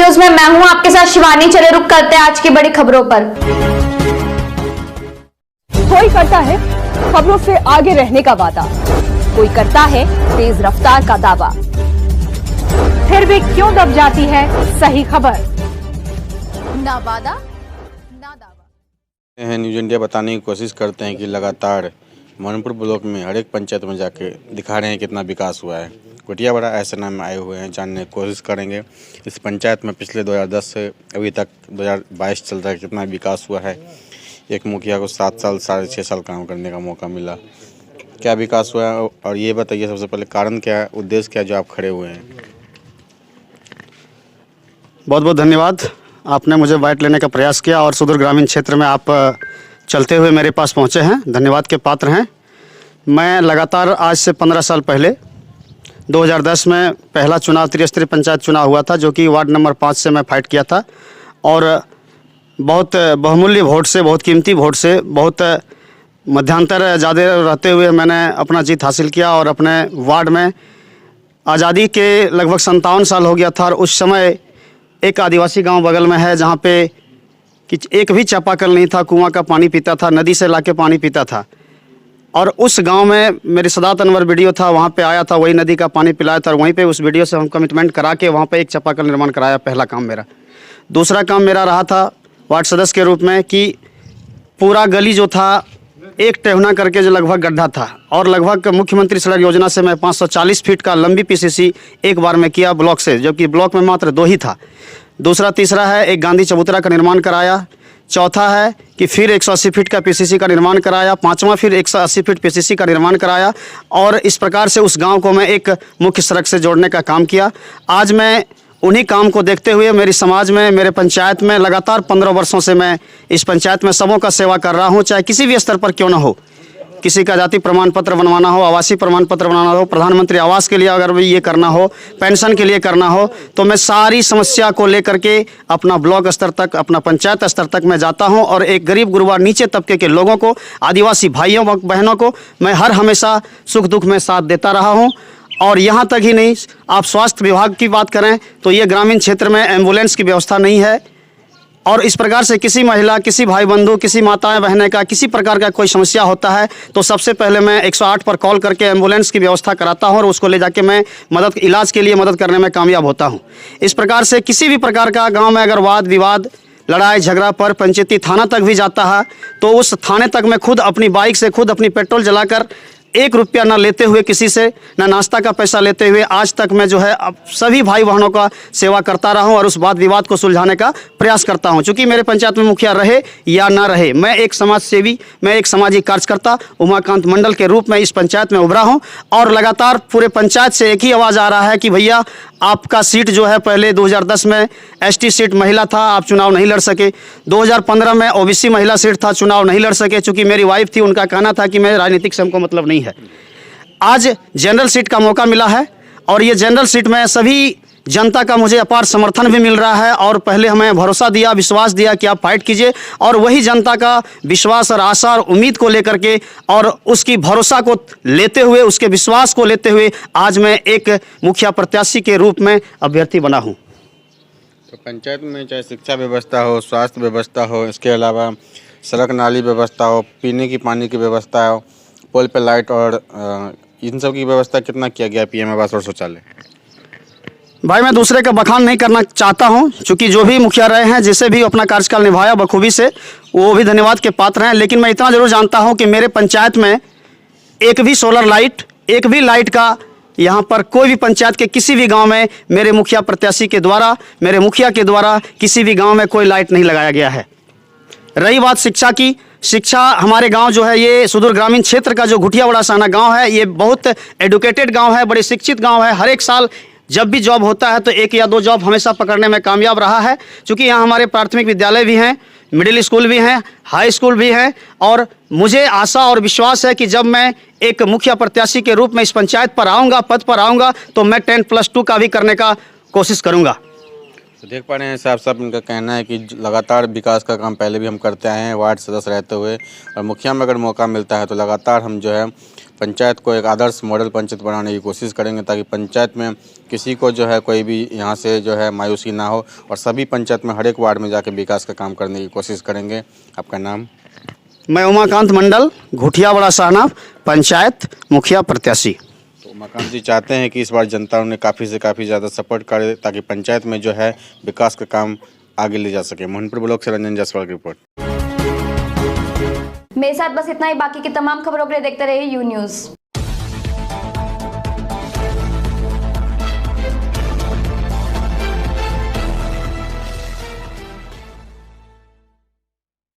News में मैं हूं आपके साथ शिवानी। चले रुक करते हैं आज की बड़ी खबरों पर। कोई करता है खबरों से आगे रहने का वादा, कोई करता है तेज रफ्तार का दावा, फिर भी क्यों दब जाती है सही खबर? ना वादा ना दावा। न्यूज इंडिया बताने की कोशिश करते हैं कि लगातार मोहनपुर ब्लॉक में हर एक पंचायत में जाके दिखा रहे हैं कितना विकास हुआ है। कोटियावाड़ा ऐसा में आए हुए हैं, जानने की कोशिश करेंगे इस पंचायत में पिछले 2010 से अभी तक 2022 चल रहा है कितना विकास हुआ है। एक मुखिया को 7 साल 6.5 साल काम करने का मौका मिला, क्या विकास हुआ है? और ये बताइए सबसे पहले कारण क्या है, उद्देश्य क्या जो आप खड़े हुए हैं? बहुत बहुत धन्यवाद, आपने मुझे बाइट लेने का प्रयास किया और सुदूर ग्रामीण क्षेत्र में आप चलते हुए मेरे पास पहुंचे हैं, धन्यवाद के पात्र हैं। मैं लगातार आज से 15 साल पहले 2010 में पहला चुनाव त्रिस्तरीय पंचायत चुनाव हुआ था, जो कि वार्ड नंबर 5 से मैं फाइट किया था और बहुत बहुमूल्य वोट से, बहुत कीमती वोट से, बहुत मध्यांतर ज़्यादा रहते हुए मैंने अपना जीत हासिल किया और अपने वार्ड में आज़ादी के लगभग 57 साल हो गया था। और उस समय एक आदिवासी गांव बगल में है जहां पे कि एक भी चापाकल नहीं था, कुआं का पानी पीता था, नदी से लाके पानी पीता था। और उस गांव में मेरे सदात अनवर वीडियो था, वहां पे आया था, वही नदी का पानी पिलाया था और वहीं पे उस वीडियो से हम कमिटमेंट करा के वहां पे एक चापाकल निर्माण कराया। पहला काम मेरा। दूसरा काम मेरा रहा था वार्ड सदस्य के रूप में कि पूरा गली जो था एक टेहना करके जो लगभग गड्ढा था और लगभग मुख्यमंत्री सड़क योजना से मैं 540 फीट का लंबी पीसीसी एक बार में किया ब्लॉक से, जबकि ब्लॉक में मात्र 2 ही था। दूसरा तीसरा है एक गांधी चबूतरा का निर्माण कराया। चौथा है कि फिर 180 फीट का पीसीसी का निर्माण कराया। पांचवा फिर 180 फीट पीसीसी का निर्माण कराया और इस प्रकार से उस गांव को मैं एक मुख्य सड़क से जोड़ने का काम किया। आज मैं उन्हीं काम को देखते हुए मेरी समाज में, मेरे पंचायत में लगातार 15 वर्षों से मैं इस पंचायत में सबों का सेवा कर रहा हूं, चाहे किसी भी स्तर पर क्यों ना हो। किसी का जाति प्रमाण पत्र बनवाना हो, आवासीय प्रमाण पत्र बनाना हो, प्रधानमंत्री आवास के लिए अगर भी ये करना हो, पेंशन के लिए करना हो, तो मैं सारी समस्या को लेकर के अपना ब्लॉक स्तर तक, अपना पंचायत स्तर तक मैं जाता हूं और एक गरीब गुरबा नीचे तबके के लोगों को, आदिवासी भाइयों बहनों को मैं हर हमेशा सुख दुख में साथ देता रहा हूँ। और यहाँ तक ही नहीं, आप स्वास्थ्य विभाग की बात करें तो ये ग्रामीण क्षेत्र में एम्बुलेंस की व्यवस्था नहीं है और इस प्रकार से किसी महिला, किसी भाई बंधु, किसी माताएं बहनें का किसी प्रकार का कोई समस्या होता है तो सबसे पहले मैं 108 पर कॉल करके एम्बुलेंस की व्यवस्था कराता हूं और उसको ले जाके मैं इलाज के लिए मदद करने में कामयाब होता हूं। इस प्रकार से किसी भी प्रकार का गांव में अगर वाद विवाद, लड़ाई झगड़ा पर पंचायती थाना तक भी जाता है तो उस थाने तक मैं खुद अपनी बाइक से, खुद अपनी पेट्रोल जलाकर 1 रुपया ना लेते हुए, किसी से ना नाश्ता का पैसा लेते हुए आज तक मैं जो है अब सभी भाई बहनों का सेवा करता रहा हूं और उस वाद विवाद को सुलझाने का प्रयास करता हूं। चूंकि मेरे पंचायत में मुखिया रहे या ना रहे, मैं एक समाज सेवी, मैं एक सामाजिक कार्यकर्ता उमाकांत मंडल के रूप में इस पंचायत में उभरा हूं और लगातार पूरे पंचायत से एक ही आवाज़ आ रहा है कि भैया आपका सीट जो है, पहले 2010 में एसटी सीट महिला था, आप चुनाव नहीं लड़ सके। 2015 में ओबीसी महिला सीट था, चुनाव नहीं लड़ सके। चूंकि मेरी वाइफ थी, उनका कहना था कि मैं राजनीतिक से हमको मतलब नहीं है। आज जनरल सीट का मौका मिला है और ये जनरल सीट में सभी जनता का मुझे अपार समर्थन भी मिल रहा है और पहले हमें भरोसा दिया, विश्वास दिया कि आप फाइट कीजिए और वही जनता का विश्वास और आशा और उम्मीद को लेकर के और उसकी भरोसा को लेते हुए, उसके विश्वास को लेते हुए आज मैं एक मुखिया प्रत्याशी के रूप में अभ्यर्थी बना हूं। तो पंचायत में चाहे शिक्षा व्यवस्था हो, स्वास्थ्य व्यवस्था हो, इसके अलावा सड़क नाली व्यवस्था हो, पीने की पानी की व्यवस्था हो, पोल पे लाइट और इन सब की व्यवस्था कितना किया गया पीएम आवास और शौचालय? भाई मैं दूसरे का बखान नहीं करना चाहता हूं, क्योंकि जो भी मुखिया रहे हैं, जिसे भी अपना कार्यकाल निभाया बखूबी से, वो भी धन्यवाद के पात्र हैं। लेकिन मैं इतना जरूर जानता हूं कि मेरे पंचायत में एक भी सोलर लाइट, एक भी लाइट का यहाँ पर कोई भी पंचायत के किसी भी गांव में मेरे मुखिया प्रत्याशी के द्वारा, मेरे मुखिया के द्वारा किसी भी गाँव में कोई लाइट नहीं लगाया गया है। रही बात शिक्षा की, शिक्षा हमारे गांव जो है, ये सुदूर ग्रामीण क्षेत्र का जो घुटियावाड़ा साना गांव है, ये बहुत एडुकेटेड गांव है, बड़े शिक्षित गांव है। हर एक साल जब भी जॉब होता है तो 1 या 2 जॉब हमेशा पकड़ने में कामयाब रहा है। क्योंकि यहाँ हमारे प्राथमिक विद्यालय भी हैं, मिडिल स्कूल भी हैं, हाई स्कूल भी हैं और मुझे आशा और विश्वास है कि जब मैं एक मुखिया प्रत्याशी के रूप में इस पंचायत पर आऊँगा, पद पर आऊँगा, तो मैं 10+2 का भी करने का कोशिश करूँगा। तो देख पा रहे हैं साहब, इनका कहना है कि लगातार विकास का काम पहले भी हम करते आए हैं वार्ड सदस्य रहते हुए और मुखिया में अगर मौका मिलता है तो लगातार हम जो है पंचायत को एक आदर्श मॉडल पंचायत बनाने की कोशिश करेंगे, ताकि पंचायत में किसी को जो है कोई भी यहाँ से जो है मायूसी ना हो, और सभी पंचायत में हर एक वार्ड में जाके विकास का काम करने की कोशिश करेंगे। आपका नाम? मैं उमाकांत मंडल, घुटियाबड़ा साहनाव, पंचायत मुखिया प्रत्याशी। तो उमाकांत जी चाहते हैं कि इस बार जनता उन्हें काफ़ी से काफ़ी ज़्यादा सपोर्ट करे, ताकि पंचायत में जो है विकास का काम आगे ले जा सके। मोहनपुर ब्लॉक से रंजन जायसवाल की रिपोर्ट। मेरे साथ बस इतना ही। बाकी की तमाम खबरों के लिए देखते रहिए यू न्यूज़।